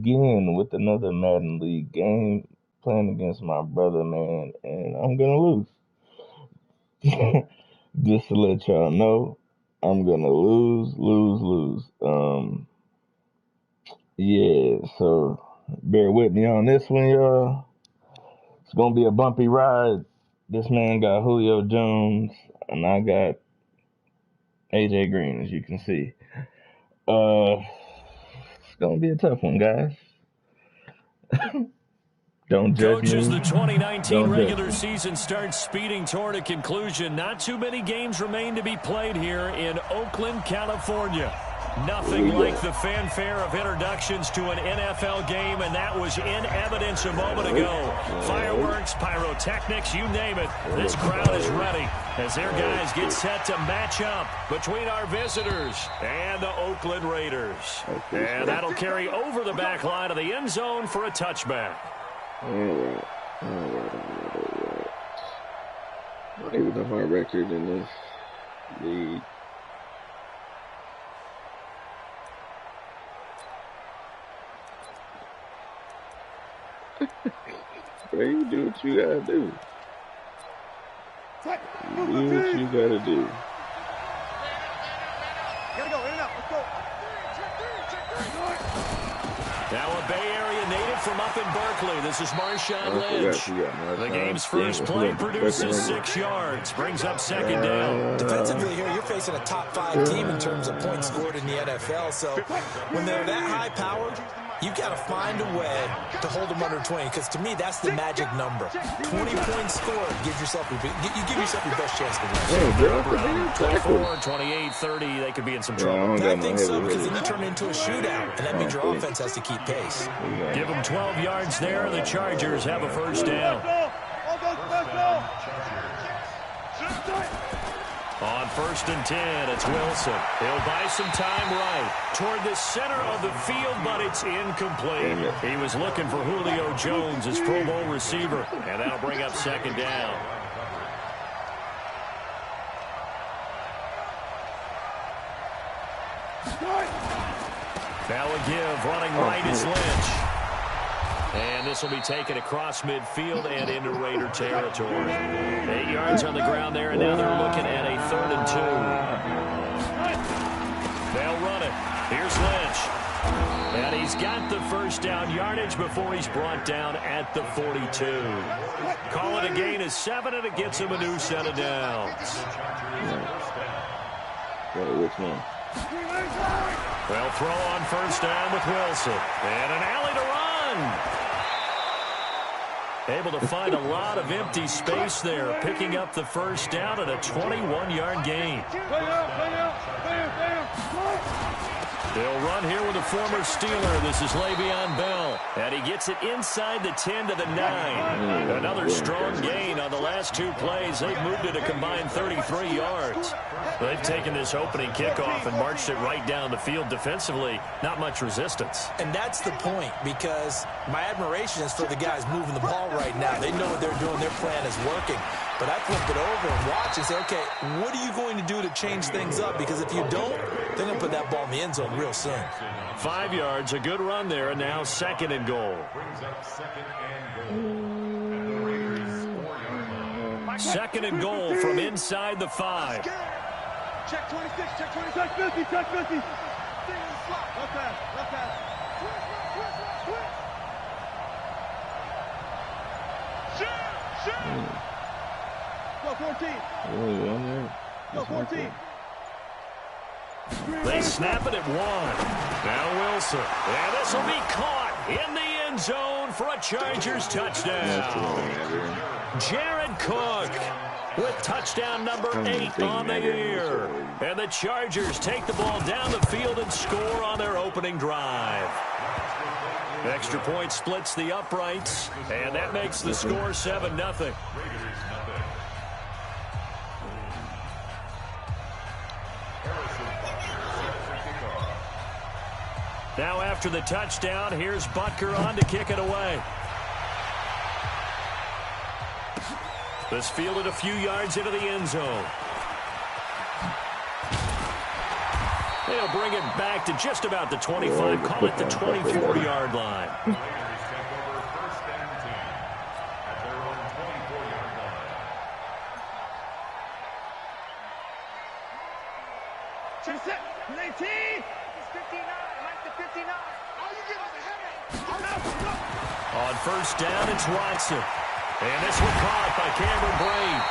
again with another Madden League game, playing against my brother, man, and I'm gonna lose. Just to let y'all know, I'm gonna lose. Yeah, so bear with me on this one, y'all. It's gonna be a bumpy ride. This man got Julio Jones, and I got AJ Green, as you can see. It's gonna be a tough one, guys. Don't judge Coaches, me. the 2019 regular season starts speeding toward a conclusion. Not too many games remain to be played here in Oakland, California. Nothing like the fanfare of introductions to an NFL game, and that was in evidence a moment ago. Fireworks, pyrotechnics, you name it. This crowd is ready as their guys get set to match up between our visitors and the Oakland Raiders. And that'll carry over the back line of the end zone for a touchback. All right. Not even a hard record in this league. Bro, you do what you gotta do. You do what you gotta do. Gotta go, in and out, let's go. Now a Bay Area native from up in Berkeley. This is Marshawn Lynch. The game's first play produces 6 yards. Brings up second down. Defensively here, you're facing a top-5 team in terms of points scored in the NFL. So when they're that high-powered, you've got to find a way to hold them under 20. Because to me, that's the magic number. 20 points scored gives yourself your best chance to win. 24, 28, 30, they could be in some trouble. I think so, because then you turn it into a shootout, and that means your offense has to keep pace. Give them 12 yards there. The Chargers have a first down. On 1st and 10, it's Wilson. He'll buy some time right toward the center of the field, but it's incomplete. He was looking for Julio Jones, his Pro Bowl receiver, and that'll bring up second down. Now a give, running right is Lynch. And this will be taken across midfield and into Raider territory. 8 yards on the ground there, and now they're looking at a 3rd and 2. They'll run it. Here's Lynch. And he's got the first down yardage before he's brought down at the 42. Call it a gain of 7, and it gets him a new set of downs. Which one? They'll throw on first down with Wilson. And an alley to run. Able to find a lot of empty space there, picking up the first down at a 21-yard gain. They'll run here with a former Steeler. This is Le'Veon Bell. And he gets it inside the 10 to the 9. Another strong gain on the last 2 plays. They've moved it a combined 33 yards. They've taken this opening kickoff and marched it right down the field defensively. Not much resistance. And that's the point, because my admiration is for the guys moving the ball right now. They know what they're doing. Their plan is working. But I flip it over and watch and say, okay, what are you going to do to change things up? Because if you don't, they're going to put that ball in the end zone real soon. 5 yards, a good run there, and now 2nd and goal. 2nd and goal from inside the 5. Check 26, check 26, check 50, check 50. Left pass, left pass. Shoot! Go 14. Go 14. They snap it at 1. Now Wilson. And this will be caught in the end zone for a Chargers touchdown. Jared Cook with touchdown number 8 on the year. And the Chargers take the ball down the field and score on their opening drive. Extra point splits the uprights, and that makes the score 7-0. Now after the touchdown, here's Butker on to kick it away. This fielded a few yards into the end zone. They'll bring it back to just about the 25. Call it the 24-yard line. On first down, it's Watson. And this one caught by Cameron Braid.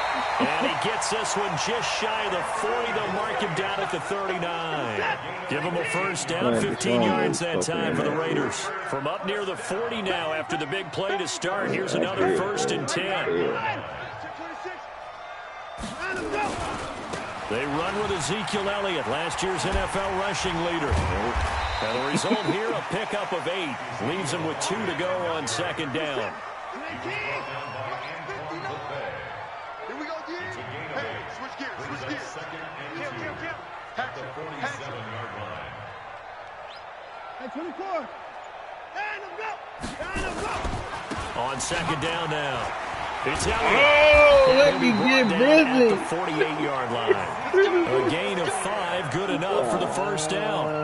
And he gets this one just shy of the 40. They'll mark him down at the 39. Give him a first down, 15 yards that time for the Raiders. From up near the 40 now after the big play to start. Here's another 1st and 10. They run with Ezekiel Elliott, last year's NFL rushing leader. And the result here, a pickup of 8. Leaves him with 2 to go on 2nd down. Here we go, Gears. Hey, switch gears. Kill. Hatchet. 47-yard line. Hey, 24. Line him go. On 2nd down now. It's Elliott. Oh, let me get busy. At the 48-yard line. A gain of 5, good enough for the first down.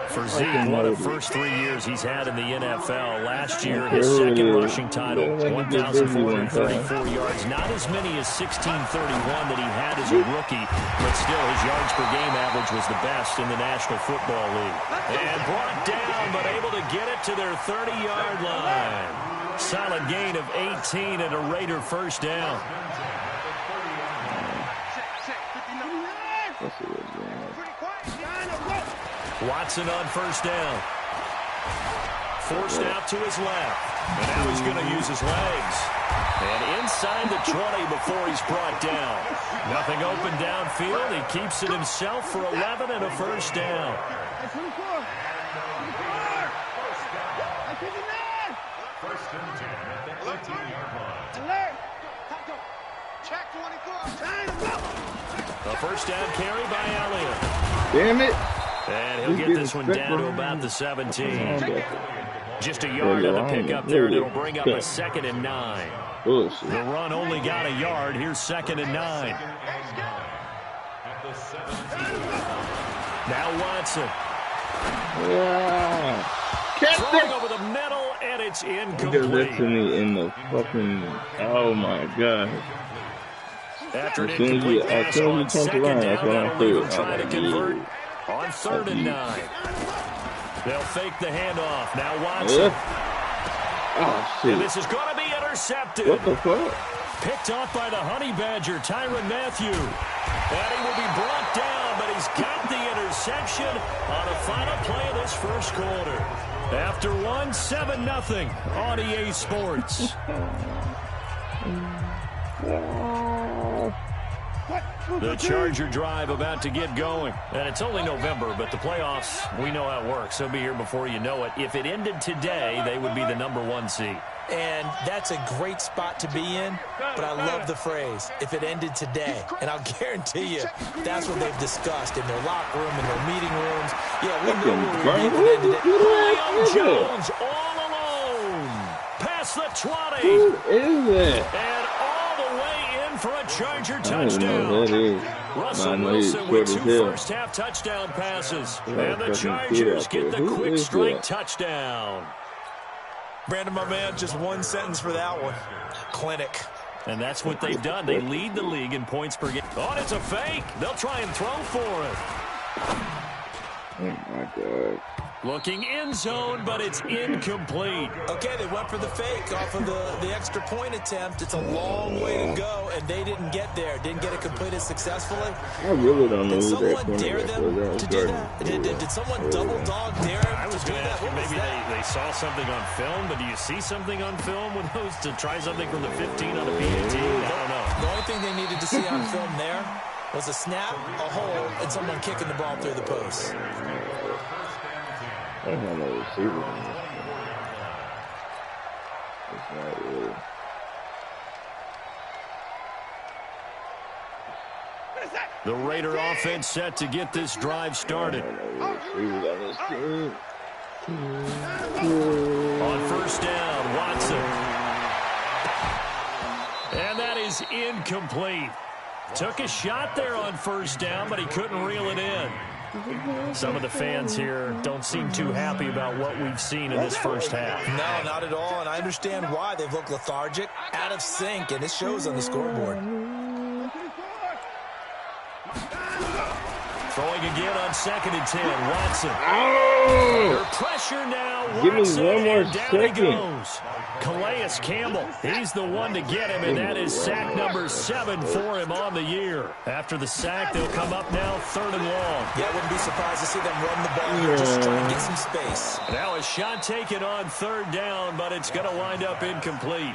For Zeke, one of the first 3 years he's had in the NFL. Last year, his second rushing title, 1,434 yards. Not as many as 1,631 that he had as a rookie, but still his yards per game average was the best in the National Football League. And brought down, but able to get it to their 30-yard line. Solid gain of 18 and a Raider first down. Watson on first down. Forced out to his left. And now he's going to use his legs. And inside the 20 before he's brought down. Nothing open downfield. He keeps it himself for 11 and a first down. First and 10 at the 18-yard line. Check 24. A first down carry by Elliott. Damn it. And he'll get this one down to about the 17. Just a yard on the pickup there, and it'll bring up a 2nd and 9. The run only got a yard. Here's 2nd and 9. Now Watson. Throwing over the middle, and it's incomplete. That to me in the fucking, oh my God. After an incomplete pass on 2nd down, that'll leave him trying to convert on 3rd and 9. They'll fake the handoff. Now Watson. Oh, shit. And this is going to be intercepted. What the fuck? Picked off by the Honey Badger, Tyrann Mathieu. And he will be brought down, but he's got the interception on the final play of this first quarter. After 7-0 on EA Sports. The Charger drive about to get going. And it's only November, but the playoffs, we know how it works. They'll be here before you know it. If it ended today, they would be the #1 seed. And that's a great spot to be in, but I love the phrase, if it ended today. And I'll guarantee you, that's what they've discussed in their locker room, in their meeting rooms. Yeah, we know where we ended it. Julio Jones all alone. Past the 20. Who is it? And all the way in for a Charger touchdown. Russell he's Wilson with short 2 as hell. first-half touchdown passes. Yeah, And the fucking Chargers kid out get the there. Who quick is strike that? touchdown. Brandon, my man, just one sentence for that one. Clinic. And that's what they've done. They lead the league in points per game. Oh, and it's a fake. They'll try and throw for it. Oh, my God. Looking end zone, but it's incomplete. Okay, they went for the fake off of the extra point attempt. It's a long way to go, and they didn't get there. Didn't get it completed successfully. I really don't know Did who that someone dare them cornerback was. to do that? Did someone double dog dare them I was to do going to that? ask you, What was maybe that? they saw something on film, but do you see something on film with those to try something from the 15 on the PAT? I don't know. The only thing they needed to see on film there was a snap, a hole, and someone kicking the ball through the post. I don't have no receiver in this one. It's not really. The Raider offense set to get this drive started. I don't know receivers on this team. On first down, Watson. And that is incomplete. Took a shot there on first down, but he couldn't reel it in. Some of the fans here don't seem too happy about what we've seen in this first half. No, not at all, and I understand why. They've looked lethargic, out of sync, and it shows on the scoreboard. Throwing again on 2nd and 10. Watson. Oh! Under pressure now. Watson, Give me one more down second. he goes. Calais Campbell, he's the one to get him, and that is sack number 7 for him on the year. After the sack, they'll come up now 3rd and long. Yeah, I wouldn't be surprised to see them run the ball here, just try and get some space. Now a shot taken on 3rd down, but it's going to wind up incomplete.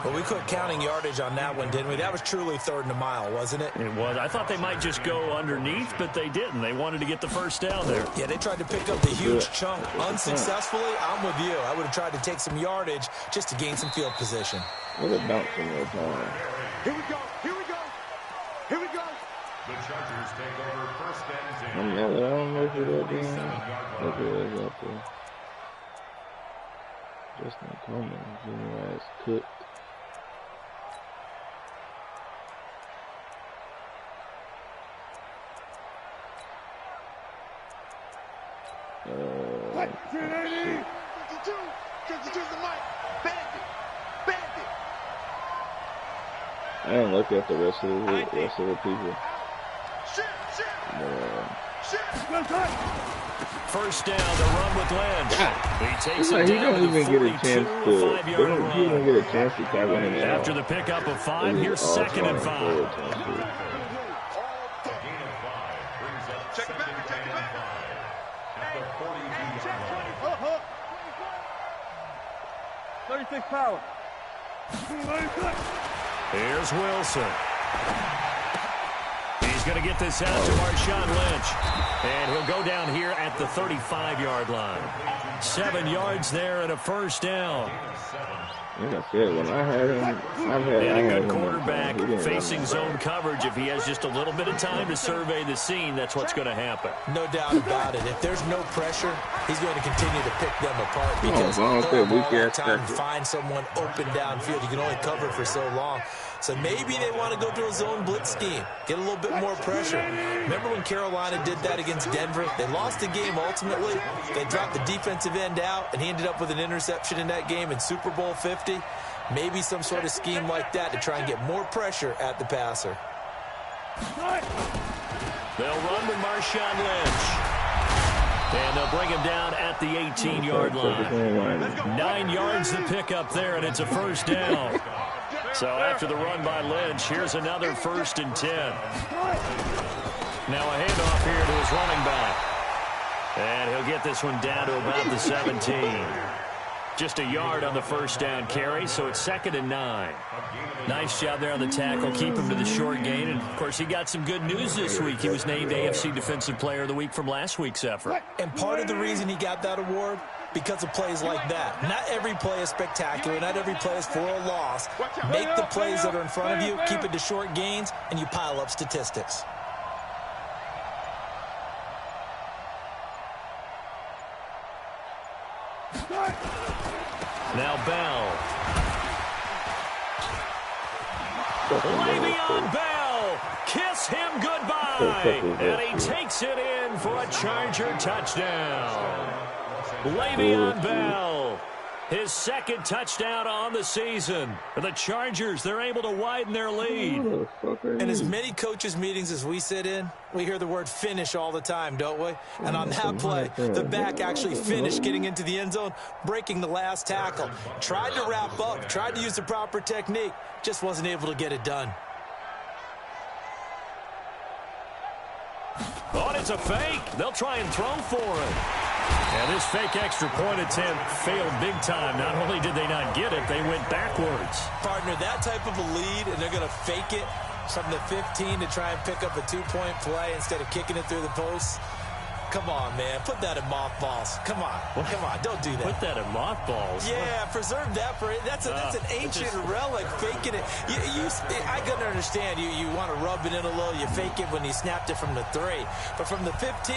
Well, we quit counting yardage on that one, didn't we? That was truly 3rd and a mile, wasn't it? It was. I thought they might just go underneath, but they didn't. They wanted to get the first down there. Yeah, they tried to pick up the huge chunk unsuccessfully. I'm with you. I would have tried to take some yardage just to gain some field position. What a bounce in that time. Here we go. Here we go. Here we go. The Chargers take over 1st and 10. I don't know if it's that damn. Look at it out there. Justin Coleman, getting your ass cooked. What? 380. 52. 52 the mic. Bandit. Bandit. I didn't look at the rest of the people. Shit. Shit. Well done. First down, the run with Lynch. He takes He it down don't to the even get a chance 42, to. 5-yard He don't run. get a chance to tackle him at all. After the pickup of 5, here's 2nd and 5. Check it back. Check it back. At the 42-yard line. 36 power. Here's Wilson. He's going to get this out to Marshawn Lynch. And he'll go down here at the 35-yard line. 7 yards there and a first down. Like I said, when I had him, And a good quarterback facing zone coverage. If he has just a little bit of time to survey the scene, that's what's going to happen. No doubt about it. If there's no pressure, he's going to continue to pick them apart because well, he'll have all weak that ass time to tackle. find someone open downfield. You can only cover for so long. So maybe they want to go to a zone blitz scheme, get a little bit more pressure. Remember when Carolina did that against Denver? They lost the game ultimately. They dropped the defensive end out, and he ended up with an interception in that game in Super Bowl 50. Maybe some sort of scheme like that to try and get more pressure at the passer. They'll run with Marshawn Lynch. And they'll bring him down at the 18-yard line. 9 yards to pick up there, and it's a first down. So after the run by Lynch, here's another 1st and 10. Now a handoff here to his running back. And he'll get this one down to about the 17. Just a yard on the first down carry, so it's 2nd and 9. Nice job there on the tackle, keep him to the short gain. And, of course, he got some good news this week. He was named AFC Defensive Player of the Week from last week's effort. And part of the reason he got that award, because of plays like that. Not every play is spectacular. Not every play is for a loss. Make the plays that are in front of you, keep it to short gains, and you pile up statistics. Now Bell. Le'Veon Bell. Kiss him goodbye. And he takes it in for a Charger touchdown. Le'Veon Bell. His 2nd touchdown on the season. For the Chargers, they're able to widen their lead. In as many coaches' meetings as we sit in, we hear the word finish all the time, don't we? And on that play, the back actually finished getting into the end zone, breaking the last tackle. Tried to wrap up, tried to use the proper technique, just wasn't able to get it done. Oh, it's a fake. They'll try and throw for him. And this fake extra point attempt failed big time. Not only did they not get it, they went backwards. Partner, that type of a lead, and they're going to fake it from the 15 to try and pick up a 2-point play instead of kicking it through the posts. Come on, man. Put that in mothballs. Come on. Come on. Don't do that. Put that in mothballs. Yeah, preserve that for it. That's an ancient relic, faking it. I couldn't understand. You want to rub it in a little. You fake it when you snapped it from the 3. But from the 15,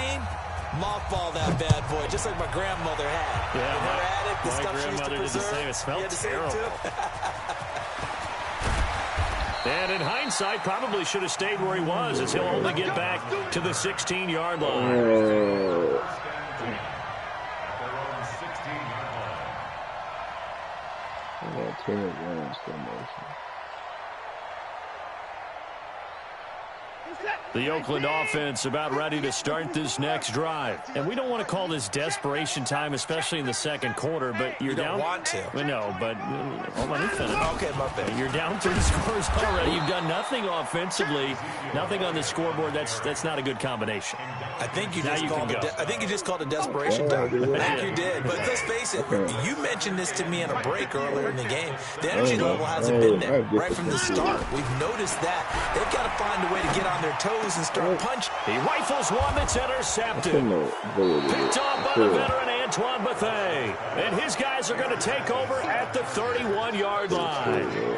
mothball that bad boy, just like my grandmother had. Yeah, in her attic, the stuff she used to preserve. Did the same. It smelled terrible. And in hindsight, probably should have stayed where he was, as he'll only get back to the 16-yard line. The Oakland offense about ready to start this next drive. And we don't want to call this desperation time, especially in the second quarter, but you're down. You don't want to. No, but let me finish. Okay, my bad. You're down 3 scores already. You've done nothing offensively, nothing on the scoreboard. That's not a good combination. I think you just called it desperation time. I think you did. But let's face it, you mentioned this to me in a break earlier in the game. The energy level hasn't been there right from the start. We've noticed that. They've got to find a way to get on their toes and start punching. He rifles one that's intercepted. Picked off by the veteran Antoine Bethea. And his guys are going to take over at the 31-yard line.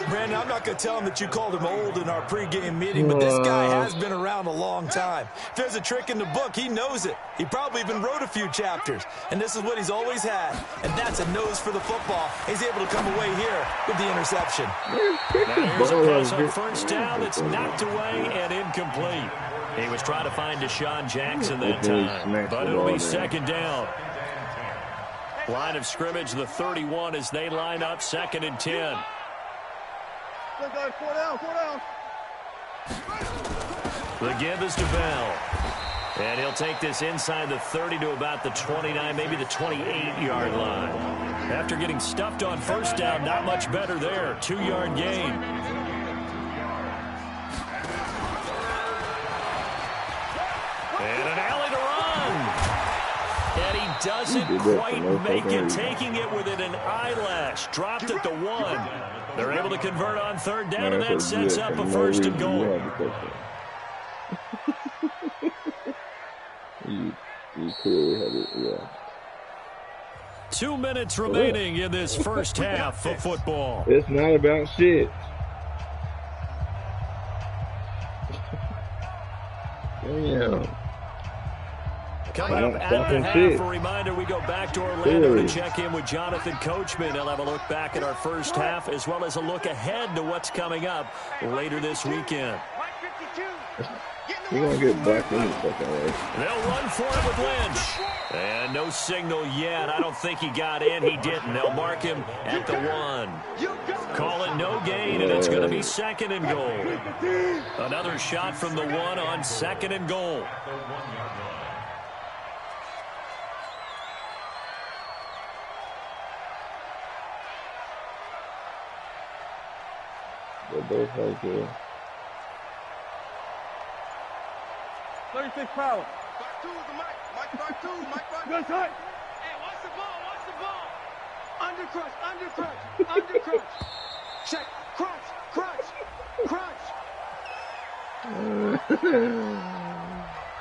Brandon, I'm not going to tell him that you called him old in our pregame meeting, but this guy has been around a long time. If there's a trick in the book, he knows it. He probably even wrote a few chapters, and this is what he's always had, and that's a nose for the football. He's able to come away here with the interception. Now here's a pass on first down that's knocked away and incomplete. He was trying to find Deshaun Jackson that time, but it'll be second down. Line of scrimmage, the 31 as they line up, 2nd and 10. 4 down. The give is to Bell. And he'll take this inside the 30 to about the 29, maybe the 28-yard line. After getting stuffed on first down, not much better there. 2-yard gain. And an alley to run. And he doesn't quite make it, taking it within an eyelash. Dropped at the 1. They're able to convert on 3rd down, and that sets up a 1st and goal. You clearly have it, yeah. 2 minutes remaining in this first half of football. It's not about shit. Damn. Coming up at the half, a reminder, we go back to Orlando to check in with Jonathan Coachman. He'll have a look back at our first half as well as a look ahead to what's coming up later this weekend. We're going to get back in the second way. They'll run for it with Lynch. And no signal yet. I don't think he got in. He didn't. They'll mark him at the 1. Call it no gain, and it's going to be 2nd and goal. Another shot from the 1 on 2nd and goal. They're both right there. 36 power. 5-2 is the mic. Mike 5-2. Mike 5-2. Good side. Hey, watch the ball. Watch the ball. Under crunch. Check. Crunch.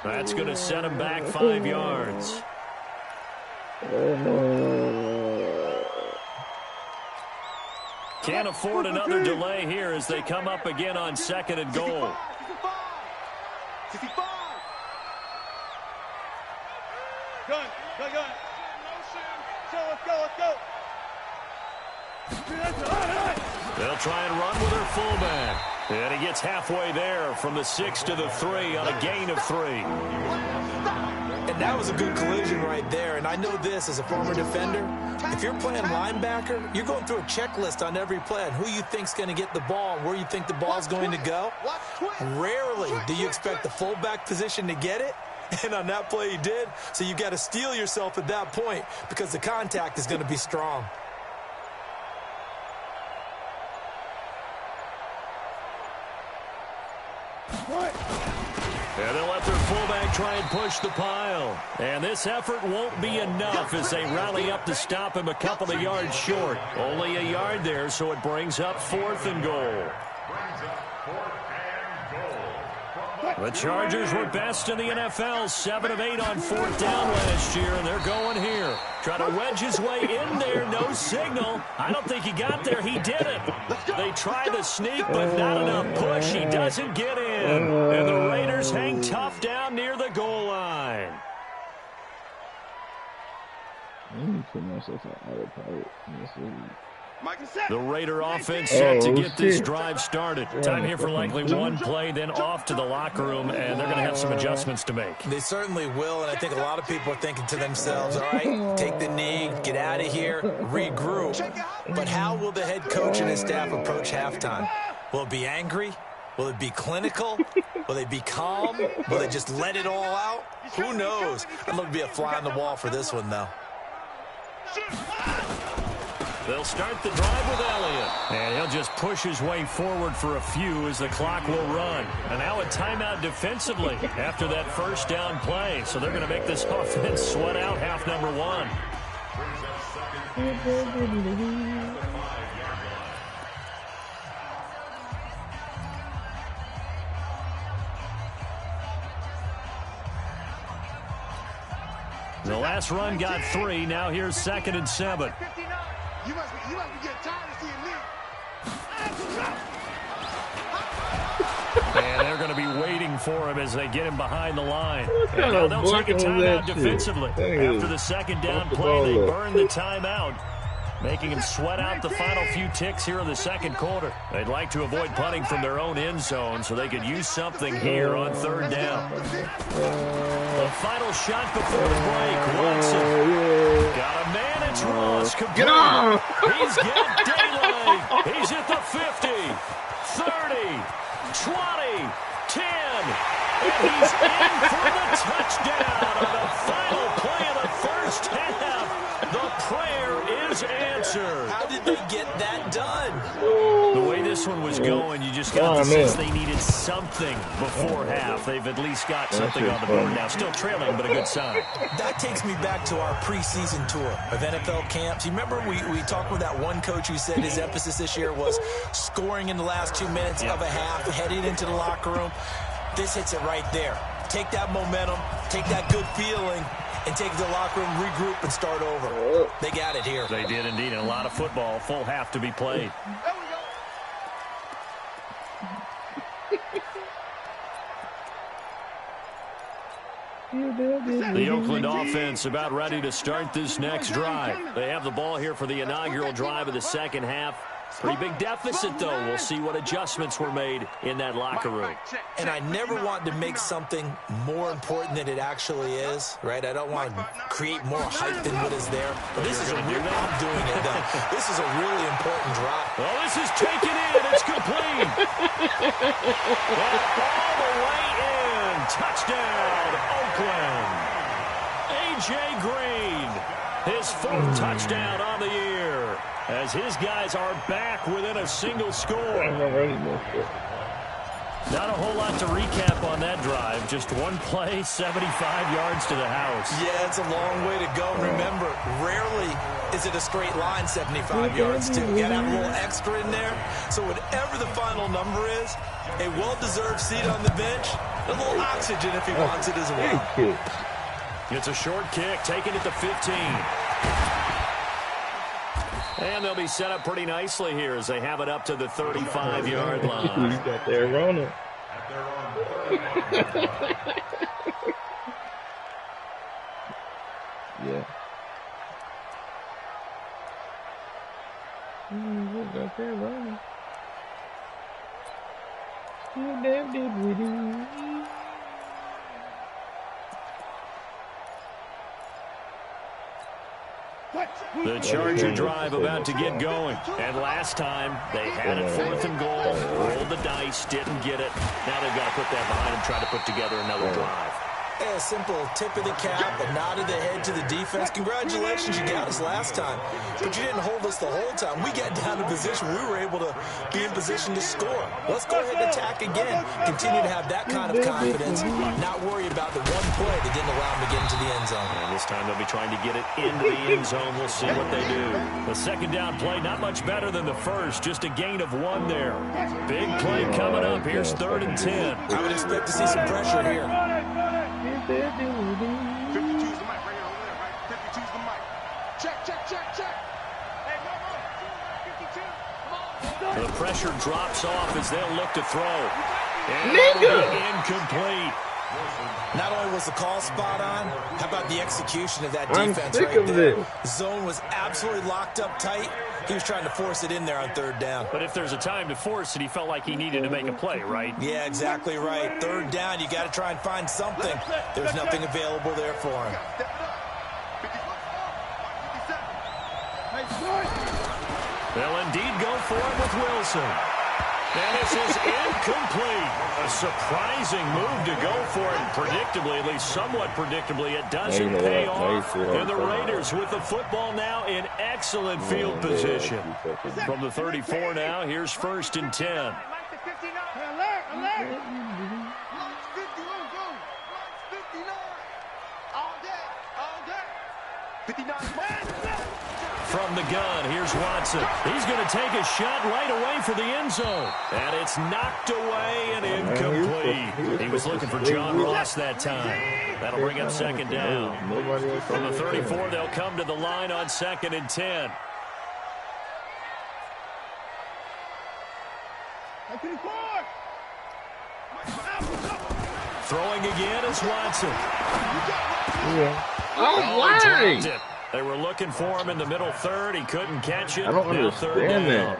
That's going to set him back 5 yards. Can't afford another delay here as they come up again on 2nd and goal. 65. Gun. So let's go. They'll try and run with their fullback. And he gets halfway there from the 6 to the 3 on a gain of 3. And that was a good collision right there. And I know this as a former defender. If you're playing linebacker, you're going through a checklist on every play on who you think's going to get the ball and where you think the ball's going to go. Rarely do you expect the fullback position to get it. And on that play he did. So you got to steel yourself at that point because the contact is going to be strong. And they'll let their fullback try and push the pile. And this effort won't be enough as they rally up to stop him a couple of yards short. Only a yard there, so it brings up 4th and goal. The Chargers were best in the NFL, 7 of 8 on 4th down last year, and they're going here. Trying to wedge his way in there, no signal. I don't think he got there, he didn't. They try the sneak, but not enough push. He doesn't get in. And the Raiders hang tough down near the goal line. The Raider offense set to get this drive started. Time here for likely one play, then off to the locker room, and they're going to have some adjustments to make. They certainly will, and I think a lot of people are thinking to themselves, all right, take the knee, get out of here, regroup. But how will the head coach and his staff approach halftime? Will it be angry? Will it be clinical? Will they be calm? Will they just let it all out? Who knows? I'd love to be a fly on the wall for this one, though. They'll start the drive with Elliott. And he'll just push his way forward for a few as the clock will run. And now a timeout defensively after that first down play. So they're going to make this offense sweat out half number one. The last run got 3. Now here's 2nd and 7. You must be getting tired of seeing me. And they're going to be waiting for him as they get him behind the line. And now they'll take a timeout defensively. After the second down play, they burn the timeout, making him sweat out the final few ticks here in the second quarter. They'd like to avoid punting from their own end zone so they could use something here on 3rd down. The final shot before the break. Watson. Got a man. It's Ross. Get on. He's got daylight. He's at the 50, 30, 20, 10. And he's in for the touchdown on the final play of the first half. The prayer is answered. How did they get that done? The way this one was going, you just got the sense they needed something before half. They've at least got something on the board now. Still trailing, but a good sign. That takes me back to our preseason tour of NFL camps. You remember we talked with that one coach who said his emphasis this year was scoring in the last 2 minutes of a half, heading into the locker room. This hits it right there. Take that momentum, take that good feeling, and take it to the locker room, regroup, and start over. They got it here. They did indeed, and a lot of football, full half to be played. The Oakland offense about ready to start this next drive. They have the ball here for the inaugural drive of the second half. Pretty big deficit, though. We'll see what adjustments were made in that locker room. And I never want to make something more important than it actually is, right? I don't want to create more hype than what is there. But this is a real, I'm doing it, though. This is a really important drive. Oh, this is taken in. It's complete. All the way in. Touchdown, Oakland. A.J. Green, his 4th touchdown on the year, as his guys are back within a single score. Not a whole lot to recap on that drive. Just one play, 75 yards to the house. Yeah, it's a long way to go. Remember, rarely is it a straight line 75 yards, too. You got to have a little extra in there. So whatever the final number is, a well-deserved seat on the bench, a little oxygen if he wants it as well. It's a short kick, taken at the 15. And they'll be set up pretty nicely here as they have it up to the 35-yard line. You got there running. Yeah. You got there running. You damn did with it. The Charger drive about to get going. And last time, they had it 4th and goal, rolled the dice, didn't get it. Now they've got to put that behind them, try to put together another drive. A simple tip of the cap, a nod of the head to the defense. Congratulations, you got us last time. But you didn't hold us the whole time. We got down to position. We were able to be in position to score. Let's go ahead and attack again. Continue to have that kind of confidence. Not worry about the one play that didn't allow them to get into the end zone. And this time they'll be trying to get it into the end zone. We'll see what they do. The second down play, not much better than the first. Just a gain of 1 there. Big play coming up. Here's 3rd and 10. I would expect to see some pressure here. 52's the mic right here over there, right? 52's the mic. Check. Hey, come on. 52. The pressure drops off as they'll look to throw. And incomplete. Not only was the call spot on, how about the execution of that defense right there? Zone was absolutely locked up tight. He was trying to force it in there on third down. But if there's a time to force it, he felt like he needed to make a play, right? Yeah, exactly right. Third down, you got to try and find something. There's nothing available there for him. They'll indeed go for it with Wilson. And this is incomplete. A surprising move to go for it. Predictably, at least somewhat predictably, it doesn't pay off. And the Raiders with the football now in excellent field position. From the 34 now, here's 1st and 10. From the gun, here's Watson. He's going to take a shot right away for the end zone. And it's knocked away and incomplete. He was looking for John Ross that time. That'll bring up 2nd down. From the 34, they'll come to the line on 2nd and 10. Throwing again is Watson. Dropped it. They were looking for him in the middle third. He couldn't catch it. I don't understand that.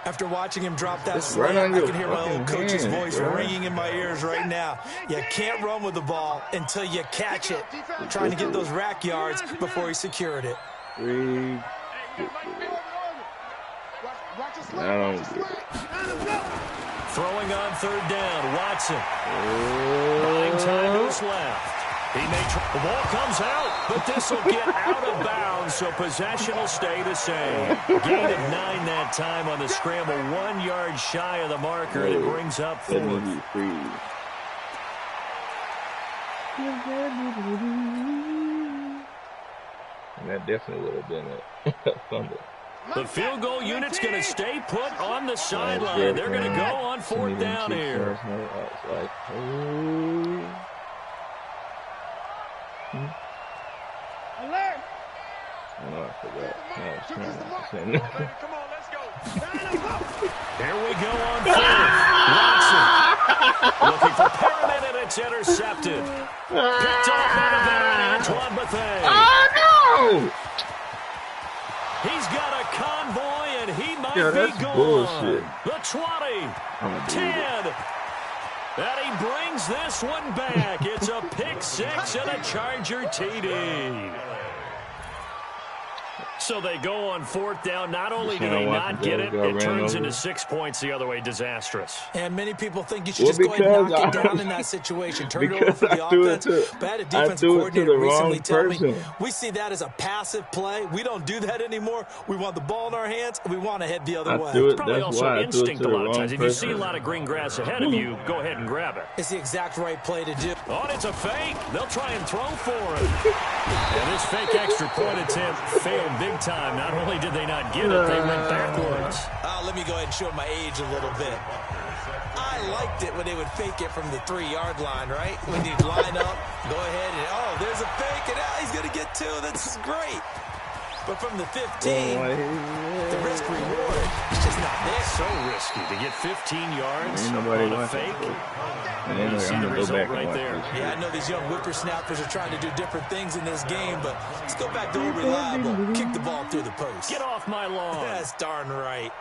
After watching him drop that slam, I can hear my old coach's voice ringing in my ears right now. You can't run with the ball until you catch it. Trying to get those rack yards before he secured it. I don't get it. Throwing on 3rd down, Watson. Buying time to his left. The ball comes out, but this will get out of bounds, so possession will stay the same. Gain of 9 that time on the scramble, 1 yard shy of the marker, and it brings up 4th. That definitely would have been a fumble. The field goal unit's going to stay put on the sideline. They're going to go on 4th down here. Alert! Oh, I forgot. Come on, let's go. Here we go on 4th. Watson looking for Perriman, and it's intercepted. Picked off by the veteran Antoine Bethea. Oh, no! He's got a convoy, and he might be gone. Bullshit. The 20, 10. And he brings this one back. It's a pick 6 and a Charger TD. So they go on 4th down. Not only do they not get it, it turns into 6 points the other way. Disastrous. And many people think you should just go ahead and knock it down in that situation. Turn it over for the offense. But I had a defensive coordinator recently tell me, we see that as a passive play. We don't do that anymore. We want the ball in our hands, and we want to head the other way. It's probably also instinct a lot of times. If you see a lot of green grass ahead of you, go ahead and grab it. It's the exact right play to do. Oh, and it's a fake. They'll try and throw for it. And this fake extra point attempt failed big time. Not only did they not get it, they went backwards. Let me go ahead and show my age a little bit. I liked it when they would fake it from the 3-yard line, right? When you'd line up, go ahead and, oh, there's a fake, and he's going to get 2. That's great. But from the 15, the risk reward is just not there. So risky to get 15 yards on a fake. And You see the result right there. Yeah, I know these young whippersnappers are trying to do different things in this game, but let's go back to old reliable. Kick the ball through the post. Get off my lawn. That's darn right.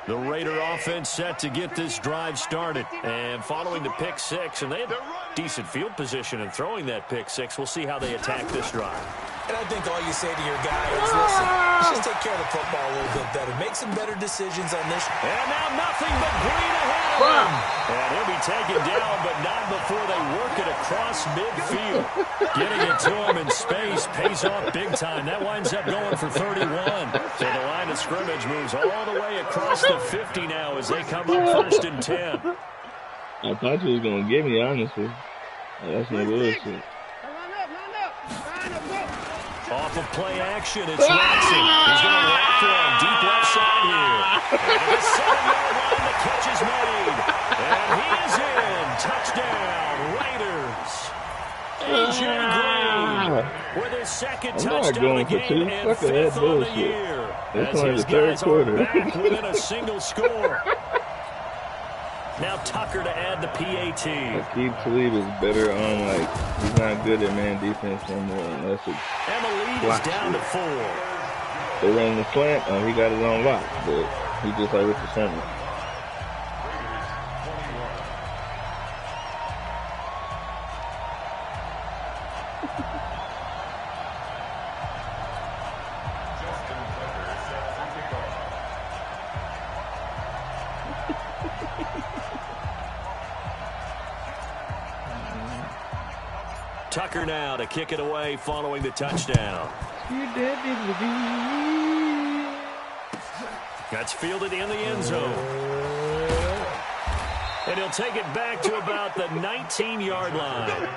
The Raider offense set to get this drive started. And following the pick 6, and they have decent field position in throwing that pick 6. We'll see how they attack this drive. And I think all you say to your guy is, listen, let's just take care of the football a little bit better. Make some better decisions on this. And now nothing but green ahead of him. And he'll be taken down, but not before they work it across midfield. Getting it to him in space pays off big time. That winds up going for 31. So the line of scrimmage moves all the way across the 50 now as they come up 1st and 10. I thought you was going to get me, honestly. That's no bullshit. Off of play action, it's Watson. He's going to wrap one deep left side here. And the 7-yard line, the catch is made. And he is in. Touchdown, Raiders. A.J. Green with his 2nd touchdown of the game and 5th on the year. This as one his the third guys are quarter. back within a single score. Now Tucker to add the PAT. Aqib Talib is better on, like, he's not good at man defense no more unless it's And the lead is down to 4. They ran the slant, he got it on lock, but he just like Richard Sherman. Tucker now to kick it away following the touchdown. That's fielded in the end zone. And he'll take it back to about the 19-yard line.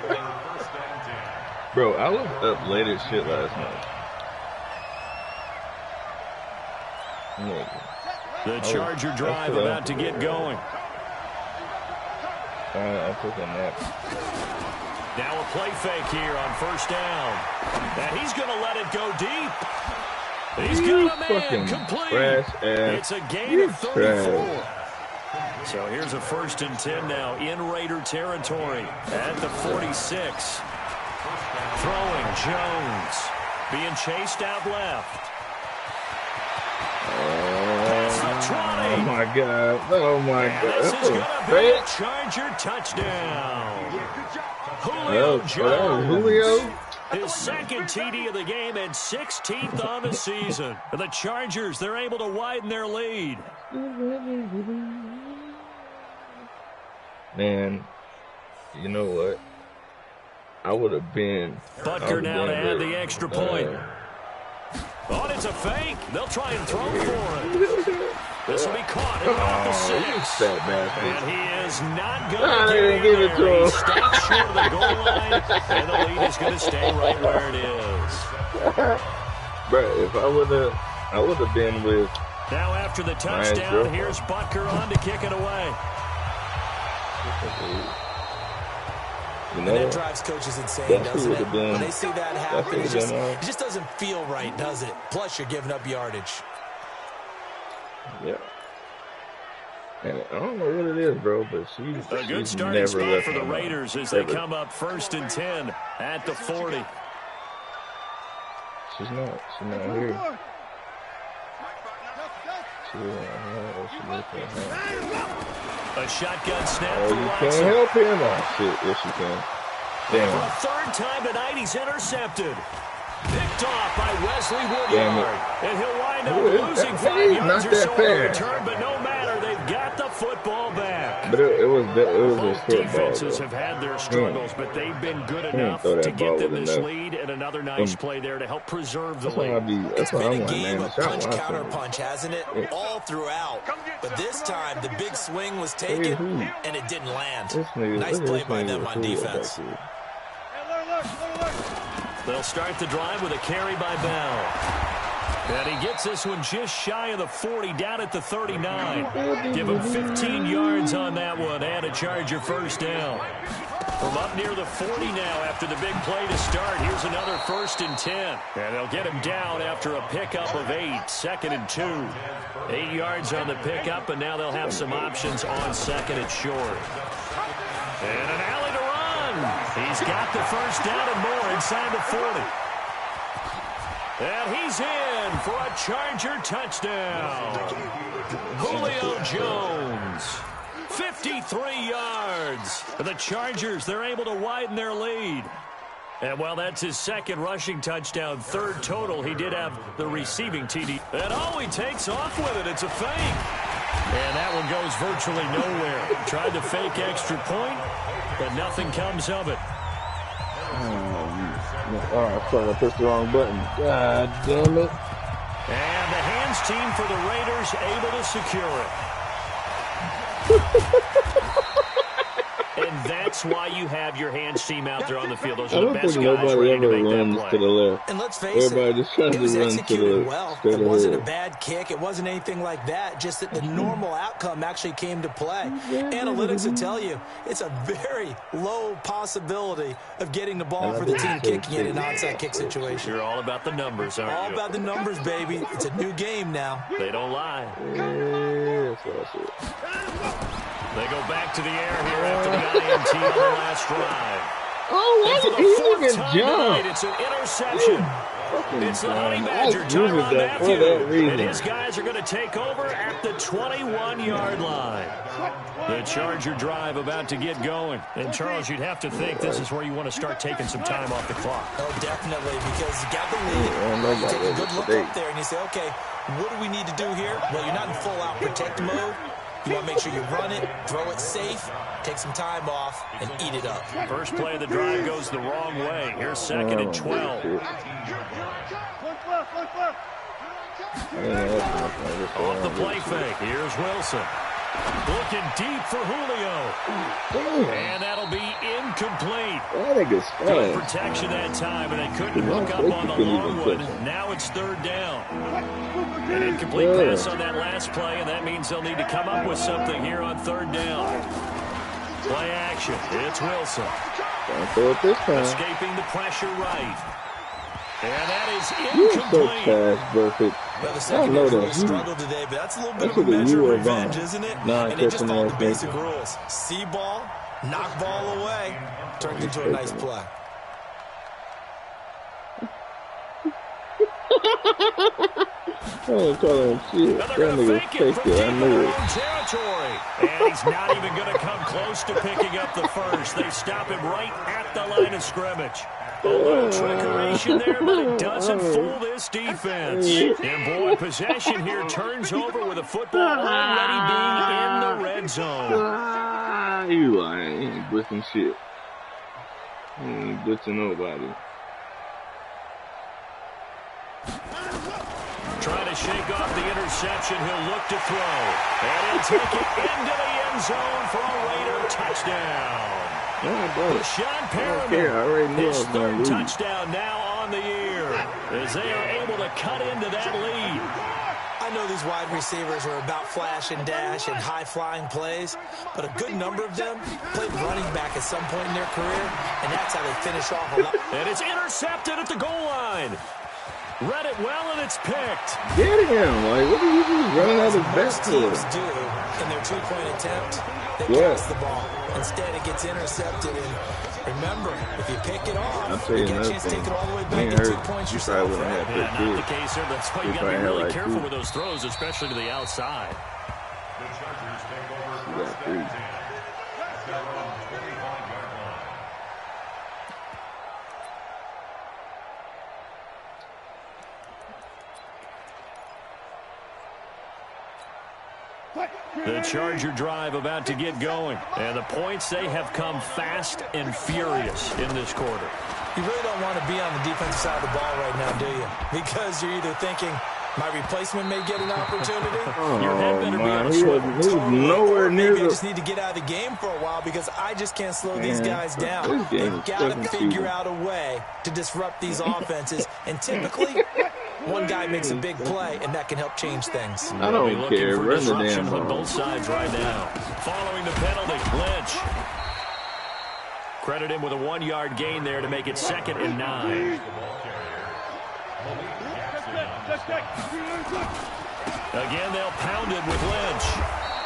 Bro, I was up late as shit last night. The Charger drive about to get going. I took a nap. Now a play fake here on first down. And he's going to let it go deep. He's got a man complete. It's a gain of 34. So here's a 1st and 10 now in Raider territory at the 46. Throwing Jones. Being chased out left. Past the 20. Oh my God. Oh my God. This is going to be a Charger touchdown. Julio Jones. Julio? His 2nd TD of the game and 16th on the season. The Chargers, they're able to widen their lead. Man, you know what? I would have been. Butker now to add the extra point. Oh, it's a fake. They'll try and throw for it. This will be caught at about the 6. And he is not going to give it to him. He stops short of the goal line, and the lead is going to stay right where it is. Bro, if I would have been with. Now after the touchdown, here's Butker on to kick it away. You know, and that drives coaches insane, doesn't it? When they see that happen, it just doesn't feel right, does it? Plus, you're giving up yardage. Yeah. And I don't know what it is, bro, but she's a good starting spot for the Raiders as they come up 1st and 10 at the 40. She's not here. A shotgun snap for Watson. You can't help him. Oh, shit. Yes, you can. Damn. For a 3rd time tonight, he's intercepted. Picked off by Wesley Woodyard. And he'll wind up losing 5 yards or so on the return, but no matter, they've got the football back. But it was both defenses have had their struggles, but they've been good enough to get them this lead, and another nice play there to help preserve the lead. It's been a game of punch-counter-punch, hasn't it? All throughout. But this time, the big swing was taken, and it didn't land. Nice play by them on defense. They'll start the drive with a carry by Bell. And he gets this one just shy of the 40, down at the 39. Give him 15 yards on that one, and a Charger 1st down. From up near the 40 now after the big play to start. Here's another 1st and 10. And they'll get him down after a pickup of 8, 2nd and 2. 8 yards on the pickup, and now they'll have some options on 2nd and short. And an alley to run. He's got the 1st down and more inside the 40. And he's in for a Charger touchdown. Julio Jones, 53 yards. The Chargers, they're able to widen their lead. And while that's his 2nd rushing touchdown, 3rd total, he did have the receiving TD. And he takes off with it. It's a fake. And that one goes virtually nowhere. Tried to fake extra point, but nothing comes of it. Oh, I thought I pushed the wrong button. God damn it. And the hands team for the Raiders able to secure it. And that's That's why you have your hands team out there on the field. Those I are the don't best think guys nobody ready to ever make that runs play. to the left. And let's face Everybody just tries it was to run to executed the well. straight It wasn't a ahead. bad kick. It wasn't anything like that. Just that the normal outcome actually came to play. Analytics would tell you it's a very low possibility of getting the ball for the team kicking in an onside kick situation. You're all about the numbers, aren't you? All about the numbers, baby. It's a new game now. They don't lie. Yeah, that's what I said. They go back to the air here after the INT on the last drive. Oh, And for what? the He fourth even time tonight, jumped. it's an interception. It's the Honey Badger, Tyrann that for Mathieu, that reason. and his guys are going to take over at the 21-yard line. The Charger drive about to get going. And, Charles, you'd have to think this is where you want to start taking some time off the clock. Oh, definitely, because you got the lead. You take a good look up there, and you say, okay, what do we need to do here? Well, you're not in full-out protect mode. You want to make sure you run it, throw it safe, take some time off, and eat it up. First play of the drive goes the wrong way. Here's 2nd and 12. Off the play fake, here's Wilson. Looking deep for Julio. And that'll be incomplete. Good protection that time, and they couldn't hook up on the long one. Now it's 3rd down. An incomplete pass on that last play, and that means they'll need to come up with something here on 3rd down. Play action. It's Wilson. Escaping the pressure right. And that is incomplete. Well, the secondary really struggled today, but that's a little bit of a measure of revenge, isn't it? And they just followed the basic rules. See ball, knock ball away, turned into a nice play. Another going to fake it from deep in their own territory. And he's not even going to come close to picking up the first. They stop him right at the line of scrimmage. A little trickeration there, but it doesn't fool this defense. And boy, possession here turns over with the football already being in the red zone. You lying. He ain't blitzing shit. He ain't blitzing nobody. Trying to shake off the interception. He'll look to throw. And he'll take it into the end zone for a Raider touchdown. Sean Perriman, his 3rd touchdown now on the year as they are able to cut into that lead. I know these wide receivers are about flash and dash and high-flying plays, but a good number of them played running back at some point in their career, and that's how they finish off a lot. And it's intercepted at the goal line. Read it well, and it's picked. Get him. Like, what are you just running out of best teams do in their two-point attempt? They pass the ball. Instead, it gets intercepted. And remember, if you pick it off, you get a chance to take it all the way back to 2 points yourself. Yeah, not the case here. That's why you got to be really careful with those throws, especially to the outside. The Chargers take over 1st and 10. At their own 25-yard line. The Charger drive about to get going. And the points, they have come fast and furious in this quarter. You really don't want to be on the defensive side of the ball right now, do you? Because you're either thinking, my replacement may get an opportunity. Your head better be on a He was nowhere near maybe I just need to get out of the game for a while because I just can't slow these guys down. They've got to figure out a way to disrupt these offenses. And typically, one guy makes a big play, and that can help change things. I don't care. Run the damn ball. On both sides right now. Following the penalty, Lynch. Credit him with a 1-yard gain there to make it 2nd and 9. Again, they'll pound it with Lynch.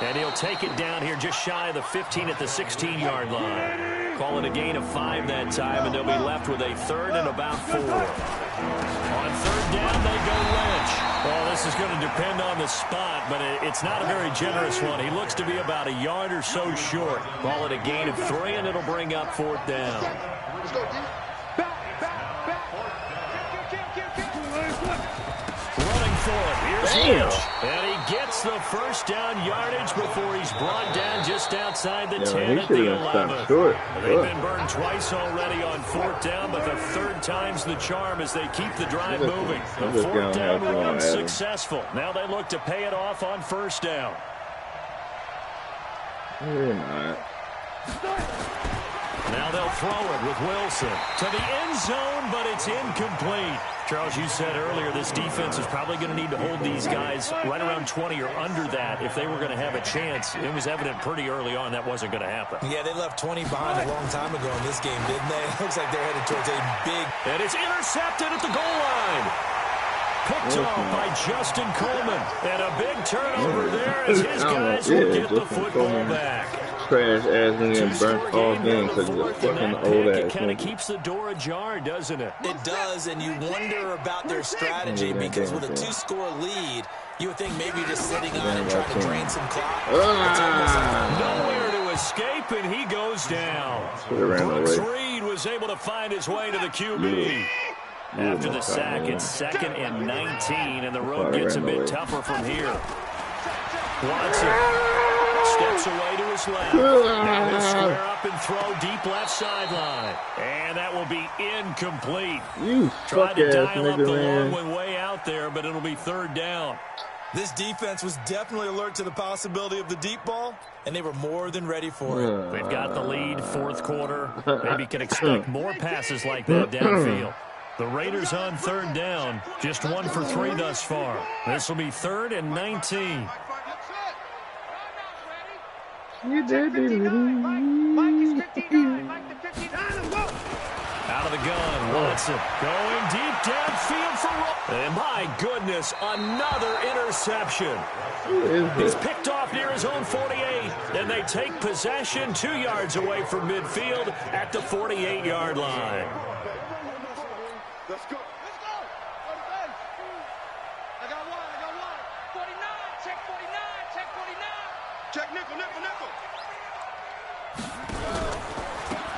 And he'll take it down here just shy of the 15 at the 16-yard line. Call it a gain of 5 that time, and they'll be left with a 3rd and about 4. On 3rd down, they go Lynch. Well, this is going to depend on the spot, but it's not a very generous one. He looks to be about a yard or so short. Call it a gain of 3, and it'll bring up 4th down. Let's go, D. Running for it. Here's Lynch. And he gets the first down yardage before he's brought down just outside the 10 at the 11. They've been burned twice already on 4th down, but the 3rd time's the charm as they keep the drive moving. The 4th down run successful. Now they look to pay it off on 1st down. You're not. Now they'll throw it with Wilson to the end zone, but it's incomplete. Charles, you said earlier this defense is probably going to need to hold these guys right around 20 or under that if they were going to have a chance. It was evident pretty early on that wasn't going to happen. Yeah, they left 20 behind a long time ago in this game, didn't they? It looks like they're headed towards a big... And it's intercepted at the goal line. Picked off by Justin Coleman. And a big turnover there as his guys will get the football back. Trash ass nigga burnt all game because he's a fucking old ass. It kind of keeps the door ajar, doesn't it? It does, and you wonder about their strategy because with a 2-score lead, you would think maybe just sitting on and trying to drain some clock. Nowhere to escape, and he goes down. Brooks Reed was able to find his way to the QB. After the sack, it's 2nd and 19, and the road gets a bit tougher from here. Watson steps away to his left. Now he'll square up and throw deep left sideline. And that will be incomplete. Tried to dial up the long one way out there, but it'll be 3rd down. This defense was definitely alert to the possibility of the deep ball, and they were more than ready for it. They've got the lead, 4th quarter. Maybe can expect more passes like that downfield. The Raiders on 3rd down, just 1 for 3 thus far. This will be 3rd and 19. Out of the gun, Watson going deep downfield for... And my goodness, another interception. He's picked off near his own 48, and they take possession 2 yards away from midfield at the 48-yard line. Let's go. Let's go. I got one. 49. Check 49. Check 49. Check nickel.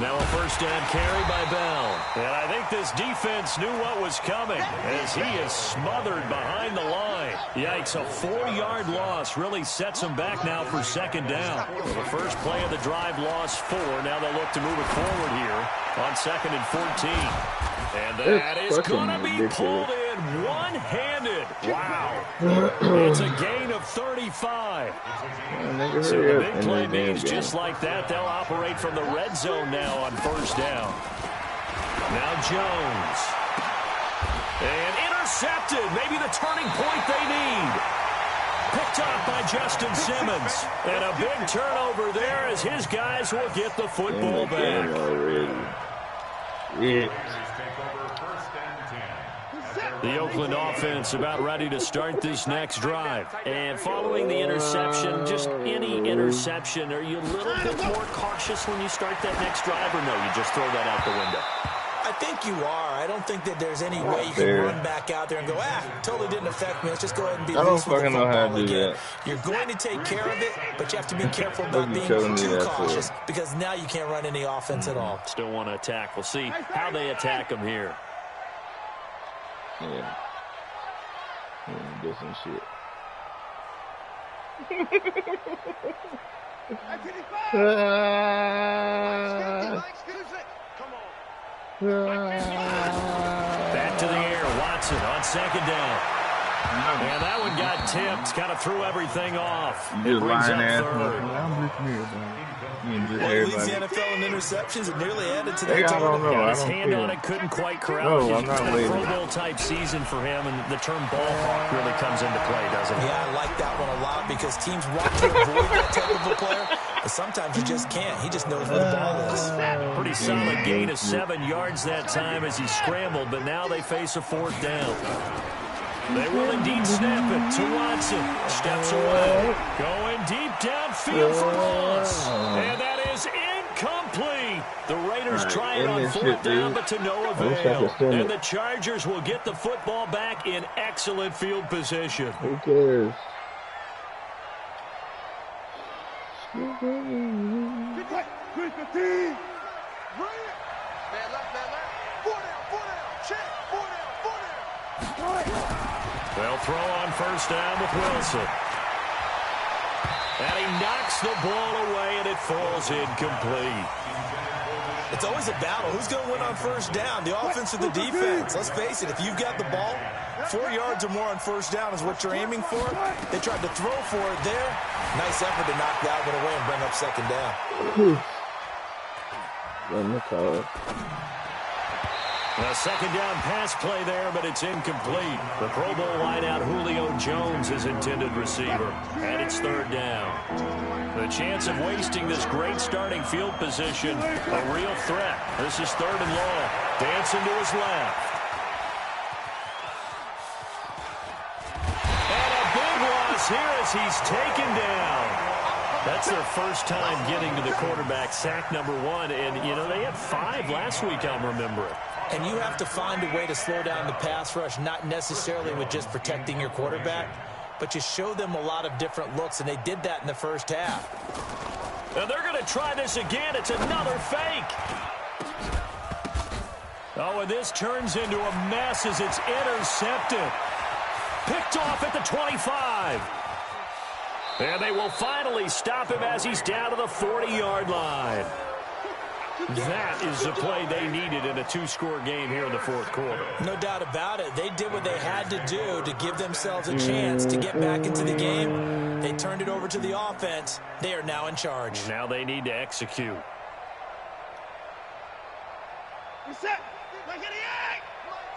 Now a 1st down carry by Bell. And I think this defense knew what was coming as he is smothered behind the line. Yikes, a 4-yard loss really sets him back now for 2nd down. Well, the first play of the drive lost 4. Now they'll look to move it forward here on 2nd and 14. And that is going to be pulled in one-handed. Wow. It's a gain of 35. So the big play means just like that, they'll operate from the red zone now on 1st down. Now Jones. And intercepted. Maybe the turning point they need. Picked up by Justin Simmons. And a big turnover there as his guys will get the football back. The Oakland offense about ready to start this next drive. And following the interception, just any interception, are you a little bit more cautious when you start that next drive, or no, you just throw that out the window? I think you are. I don't think that there's any way you can run back out there and go, totally didn't affect me. Let's just go ahead and be loose with the football again. You're going to take care of it, but you have to be careful about being too cautious because now you can't run any offense at all. Still want to attack. We'll see how they attack them here. Yeah. Do some shit. Back to the air. Watson on 2nd down. And that one got tipped. Kind of threw everything off. It brings up 3rd. Well, leads the NFL in interceptions and nearly added to that total. Got his hand on it, couldn't quite corral it. It's a Pro Bowl type season for him, and the term ballpark really comes into play, doesn't it? Yeah, I like that one a lot because teams want to avoid that type of a player, but sometimes you just can't. He just knows where the ball is. Pretty solid gain of 7 yards that time as he scrambled, but now they face a 4th down. They will indeed snap it to Watson. Steps away. Going deep downfield for Ross. And that is incomplete. The Raiders try it on 4th down, but to no avail. And the Chargers will get the football back in excellent field position. Who cares? They'll throw on 1st down with Wilson. And he knocks the ball away, and it falls incomplete. It's always a battle. Who's going to win on 1st down, the offense or the defense? Let's face it, if you've got the ball, 4 yards or more on 1st down is what you're aiming for. They tried to throw for it there. Nice effort to knock that one away and bring up 2nd down. A second down pass play there, but it's incomplete. The Pro Bowl wideout Julio Jones is intended receiver, and it's third down. The chance of wasting this great starting field position, a real threat. This is third and long. Dancing to his left. And a big loss here as he's taken down. That's their first time getting to the quarterback, sack number 1. And, you know, they had 5 last week, I'm remembering. And you have to find a way to slow down the pass rush, not necessarily with just protecting your quarterback, but you show them a lot of different looks, and they did that in the first half. Now they're going to try this again. It's another fake. Oh, and this turns into a mess as it's intercepted. Picked off at the 25. And they will finally stop him as he's down to the 40-yard line. That is the play they needed in a 2-score game here in the fourth quarter. No doubt about it. They did what they had to do to give themselves a chance to get back into the game. They turned it over to the offense. They are now in charge. Now they need to execute. Reset. 58.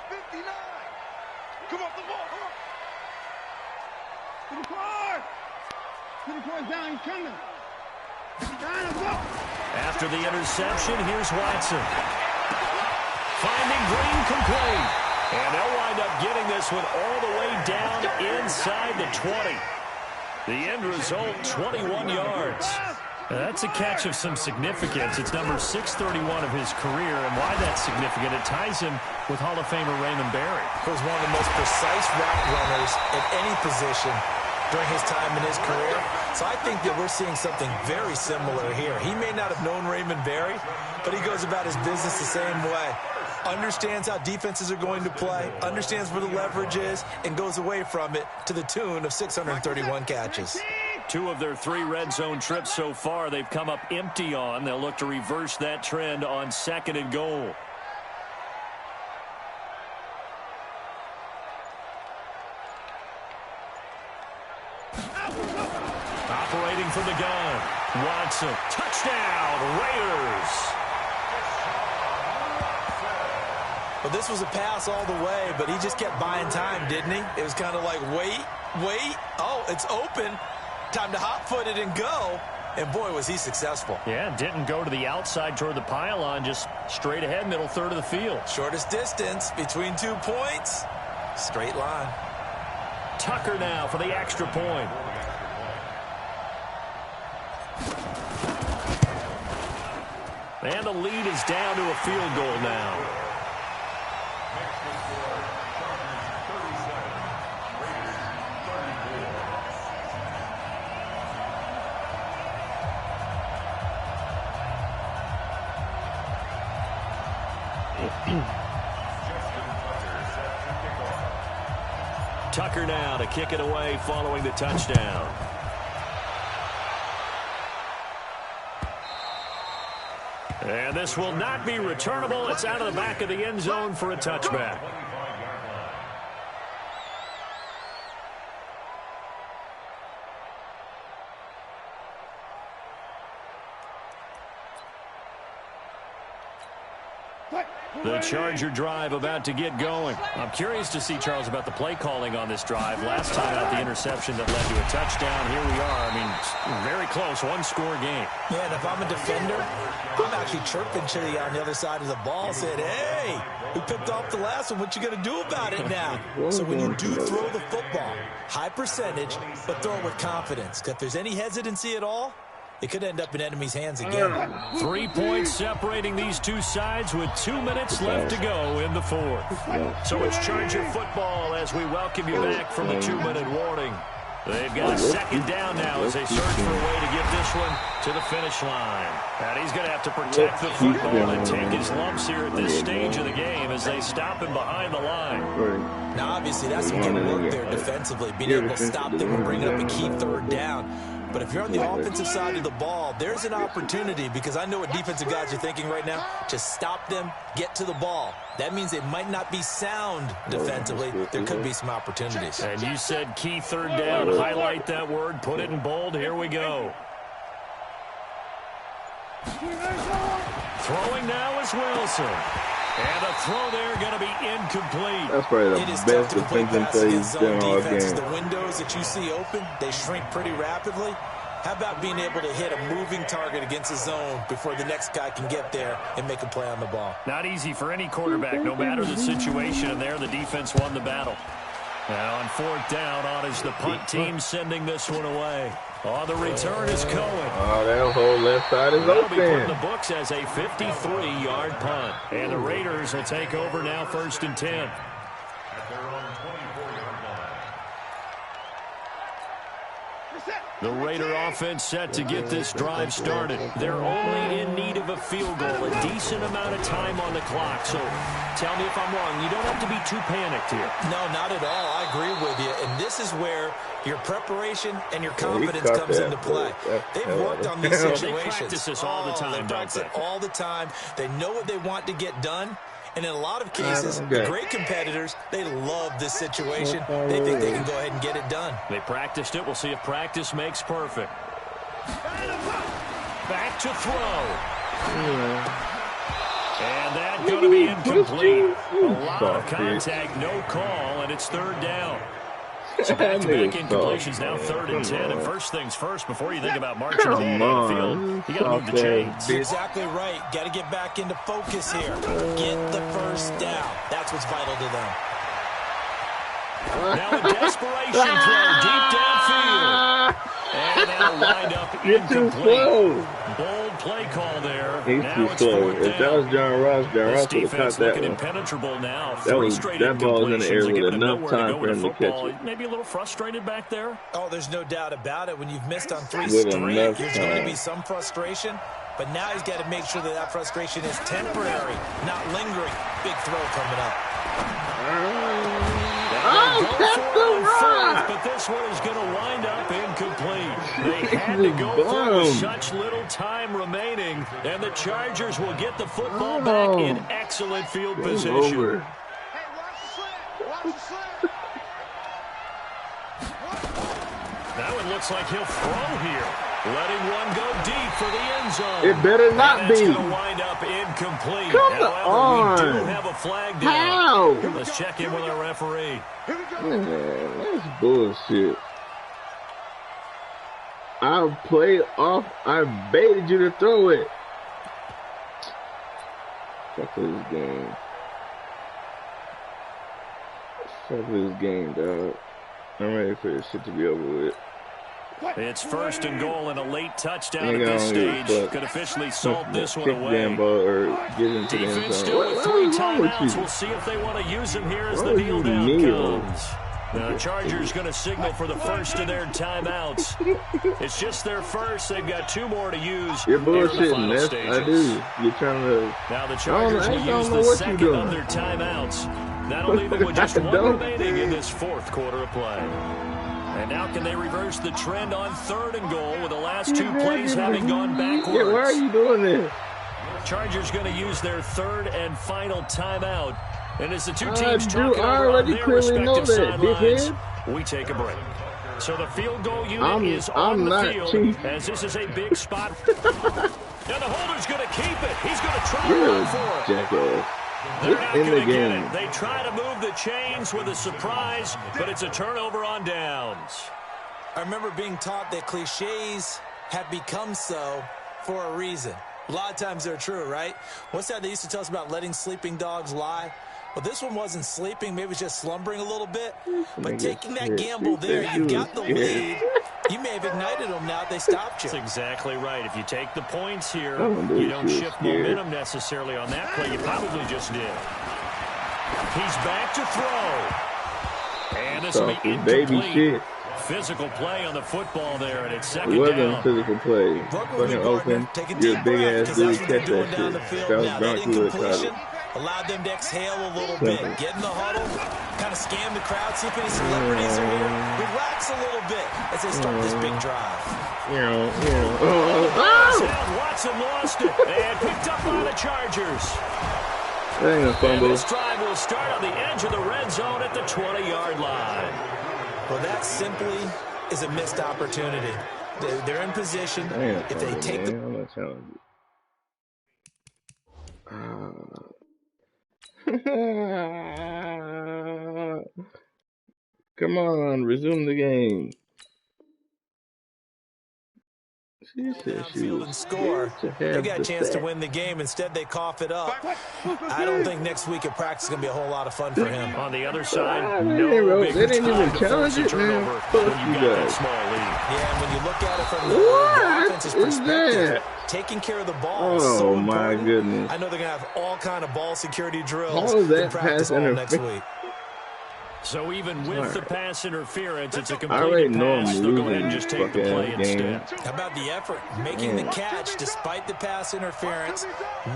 59. Come off the ball. To the car. To the car down. He's coming. After the interception, here's Watson. Finding Green complete. And they'll wind up getting this one all the way down inside the 20. The end result, 21 yards. Now, that's a catch of some significance. It's number 631 of his career, and why that's significant, it ties him with Hall of Famer Raymond Barry. He was one of the most precise route runners at any position during his time in his career. So I think that we're seeing something very similar here. He may not have known Raymond Barry, but he goes about his business the same way. Understands how defenses are going to play, understands where the leverage is, and goes away from it to the tune of 631 catches. 2 of their 3 red zone trips so far, they've come up empty on. They'll look to reverse that trend on 2nd and goal. Operating from the gun, Watson, touchdown, Raiders. Well, this was a pass all the way, but he just kept buying time, didn't he? It was kind of like, wait. Oh, it's open. Time to hot-foot it and go. And, boy, was he successful. Yeah, didn't go to the outside toward the pylon, just straight ahead, middle third of the field. Shortest distance between 2 points. Straight line. Tucker now for the extra point. And the lead is down to a field goal now. Tucker now to kick it away following the touchdown. And this will not be returnable. It's out of the back of the end zone for a touchback. The Charger drive about to get going. I'm curious to see, Charles, about the play calling on this drive. Last time out, the interception that led to a touchdown. Here we are. I mean, very close, 1-score game. Yeah, and if I'm a defender, I'm actually chirping to you on the other side of the ball, saying, hey, we picked off the last one. What you going to do about it now? So when you do throw the football, high percentage, but throw it with confidence. Because if there's any hesitancy at all, it could end up in enemy's hands again. 3 points separating these two sides with 2 minutes left to go in the fourth. So it's Charger football as we welcome you back from the 2-minute warning. They've got a second down now as they search for a way to get this one to the finish line. And he's going to have to protect the football and take his lumps here at this stage of the game as they stop him behind the line. Now, obviously, that's some good work there defensively, being able to stop them and bring up a key third down. But if you're on the offensive side of the ball, there's an opportunity, because I know what defensive guys are thinking right now. Just stop them, get to the ball. That means they might not be sound defensively. There could be some opportunities. And you said key third down. Highlight that word. Put it in bold. Here we go. Throwing now is Wilson. And a throw there going to be incomplete. That's probably the best defensive play he's done all game. The windows that you see open, they shrink pretty rapidly. How about being able to hit a moving target against a zone before the next guy can get there and make a play on the ball? Not easy for any quarterback, no matter the situation. And there, the defense won the battle. Now on 4th down, on is the punt team sending this one away. Oh, the return is going. Oh, that whole left side is That'll open. be put in the books as a 53-yard punt. And the Raiders will take over now 1st and 10. At their own 24-yard line. The Raider offense set to get this drive started. They're only in need of a field goal, a decent amount of time on the clock. So tell me if I'm wrong. You don't have to be too panicked here. No, not at all. I agree with you. And this is where your preparation and your confidence comes into play. They've worked on these situations. They practice this all the time, They practice it all the time. They know what they want to get done. And in a lot of cases, the great competitors, they love this situation. They think they can go ahead and get it done. They practiced it. We'll see if practice makes perfect. Back to throw. And that's going to be incomplete. A lot of contact, no call, and it's 3rd down. So back-to-back incompletions, now 3rd and 10. And first things first, before you think about marching the ball down the field, you got to move the chains. You're exactly right. Got to get back into focus here. Get the first down. That's what's vital to them. Now a desperation throw deep downfield. And that'll wind up incomplete. Bold play call there. He's too slow. If that was John Ross would have caught that one. Impenetrable now. That ball was in the air with enough time for him to catch it. Maybe a little frustrated back there. Oh, there's no doubt about it. When you've missed on 3 straight, there's going to be some frustration. But now he's got to make sure that frustration is temporary, not lingering. Big throw coming up. That's the run! But this one is going to wind up incomplete. They had to go for it with such little time remaining, and the Chargers will get the football back in excellent field position. Hey, watch the slant. Watch the slant. Now it looks like he'll throw here. Letting one go deep for the end zone. It better not be. It's going to wind up incomplete. Come on. We do have a flag down. How? Let's check in with our referee. Man, that's bullshit. I played off. I baited you to throw it. Fuck this game. Fuck this game, dog. I'm ready for this shit to be over with. It's 1st and goal and a late touchdown at this stage. Could officially salt this one away. Defense still with 3 timeouts. We'll see if they want to use them here as the kneel down comes. Now, the Chargers going to signal for the first of their timeouts. It's just their first. They've got 2 more to use. You're bullshitting, man. I do. You're trying to. Now the Chargers will use the second of their timeouts. That'll leave them with just 1 remaining in this 4th quarter of play. And now can they reverse the trend on 3rd and goal with the last 2 plays having gone backwards? Yeah, why are you doing this? Chargers going to use their 3rd and final timeout. And as the 2 teams talk over I on already their clearly know respective that, sidelines, dickhead. we take a break. So the field goal unit is on the field as this is a big spot. Now the holder's going to keep it. He's going to try to run for it. Jackass. They're not going to get it. They try to move the chains with a surprise, but it's a turnover on downs. I remember being taught that cliches have become so for a reason. A lot of times they're true, right? What's that they used to tell us about letting sleeping dogs lie? Well, this one wasn't sleeping. Maybe it was just slumbering a little bit. But taking that gamble there, you got the lead. You may have ignited them now if they stopped you. That's exactly right. If you take the points here, you don't shift momentum necessarily on that play. You probably just did. He's back to throw. And this will be incomplete. Physical play on the football there, and it's second down. It wasn't physical play. Fucking open. You're a big-ass dude. Catch that shit. That was Gronk who would allowed them to exhale a little bit. Get in the huddle, kind of scan the crowd, see if any celebrities are here. Relax a little bit as they start this big drive. Watson lost it and picked up by the Chargers. Dang, a fumble. And this drive will start on the edge of the red zone at the 20-yard line. Well, that simply is a missed opportunity. They're in position. Damn, if they take the... Come on, resume the game. She said she Downfield was and score. They got a chance to win the game. Instead, they cough it up. I don't think next week at practice is going to be a whole lot of fun for him. On the other side, they no bigger didn't even time to challenge force a it, man. turnover Fuck when you you got that guys. small lead. Yeah, and when you look at it from the offense's What is perspective, that? taking care of the ball is Oh so my important. goodness! I know they're going to have all kind of ball security drills How is in that practice pass all next interference? week. So even with the pass interference, it's a I already completed know pass. I'm They'll go ahead losing and this just take the fucking play game. instead. How about the effort? Making the catch despite the pass interference.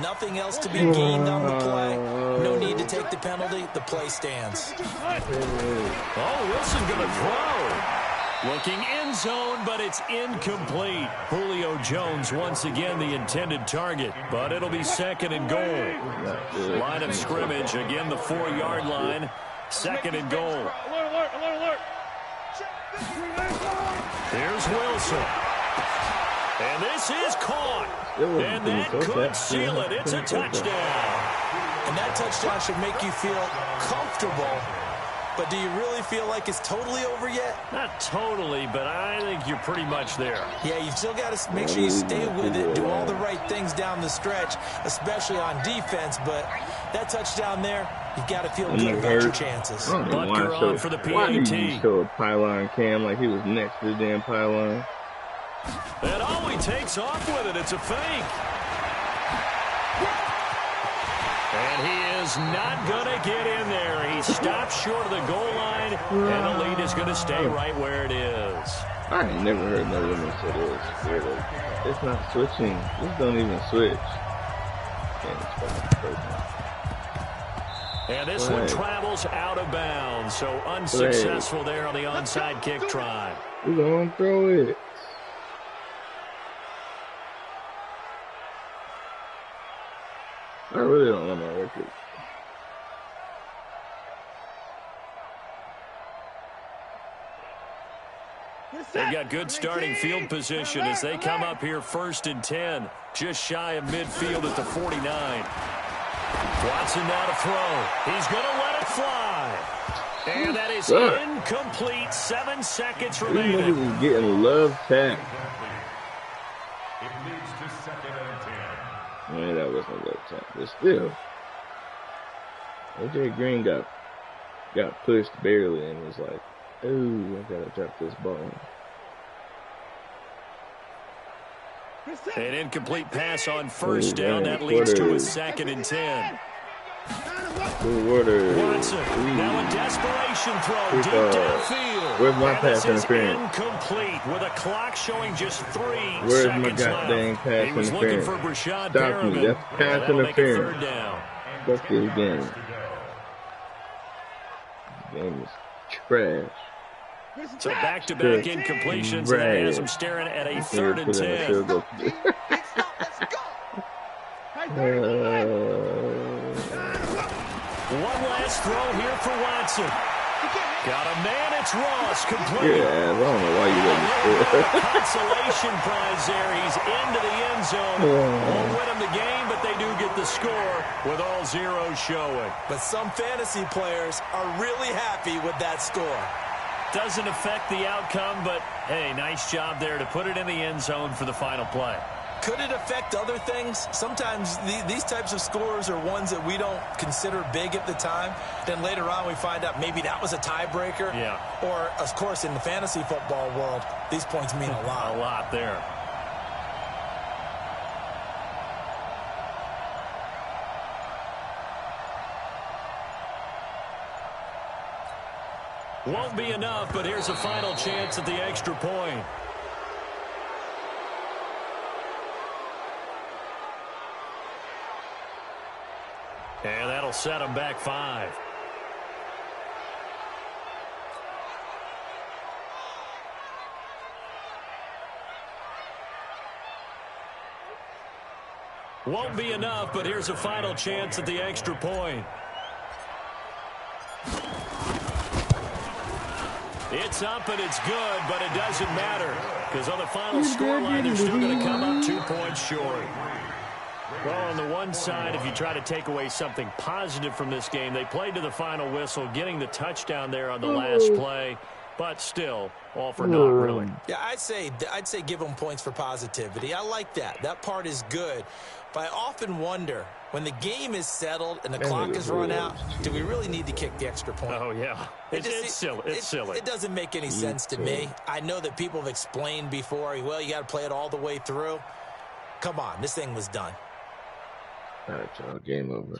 Nothing else to be gained on the play. No need to take the penalty. The play stands. Oh, Wilson's going to throw. Looking end zone, but it's incomplete. Julio Jones once again the intended target, but it'll be second and goal. Line of scrimmage, again the 4-yard line. Second and goal. Alert. Here's Wilson. And this is caught. And that could seal it. It's a touchdown. And that touchdown should make you feel comfortable. But do you really feel like it's totally over yet? Not totally, but I think you're pretty much there. Yeah, you've still got to make sure you stay with it, do all the right things down the stretch, especially on defense. But that touchdown there, you've got to feel good about your chances. Butker on for the PAT. Why did you show a pylon cam like he was next to the damn pylon? And all he takes off with it, it's a fake. And he is not going to get in there. He stops short of the goal line, and the lead is going to stay right where it is. I ain't never heard no woman say this. Really. It's not switching. This don't even switch. And this one travels out of bounds, so unsuccessful there on the onside kick try. We're going to throw it. I really don't know my record. They've got good starting field position as they come up here 1st and 10, just shy of midfield at the 49. Watson now to throw. He's going to let it fly. And that is incomplete. 7 seconds remaining. These niggas is getting love tap. It leads to 2nd and 10. Man, that wasn't love tap, but still. AJ Green got pushed barely and was like, ooh, I gotta drop this ball. An incomplete pass on 1st down. That leads to a 2nd and 10. Watson, now a desperation throw deep downfield. Where's my pass interference? Incomplete with a clock showing just 3 Where's seconds my goddamn left. pass He was interference? looking for Brashad Stop me. Perriman. That's pass That'll make it interference. 3rd down. Fuck this game. This game is trash. So back-to-back incompletions, and that has him staring at a 3rd and 10. One last throw here for Watson. Got a man, it's Ross, complete. Yeah, I don't know why you let me score. Consolation prize there. He's into the end zone. Won't win him the game, but they do get the score with all zeros showing. But some fantasy players are really happy with that score. Doesn't affect the outcome, but, hey, nice job there to put it in the end zone for the final play. Could it affect other things? Sometimes these types of scores are ones that we don't consider big at the time. Then later on we find out maybe that was a tiebreaker. Yeah. Or, of course, in the fantasy football world, these points mean a lot. A lot there. Won't be enough, but here's a final chance at the extra point. And that'll set them back 5. Won't be enough, but here's a final chance at the extra point. It's up and it's good, but it doesn't matter because on the final scoreline, they're still going to come up 2 points short. Well, on the one side, if you try to take away something positive from this game, they played to the final whistle, getting the touchdown there on the last play, but still, all for naught, really. Yeah, I'd say give them points for positivity. I like that. That part is good. But I often wonder, when the game is settled and the clock is run out, do we really need to kick the extra point? Oh, yeah. It's silly. It's silly. It doesn't make any sense to me. I know that people have explained before, well, you got to play it all the way through. Come on, this thing was done. All right, y'all. Game over.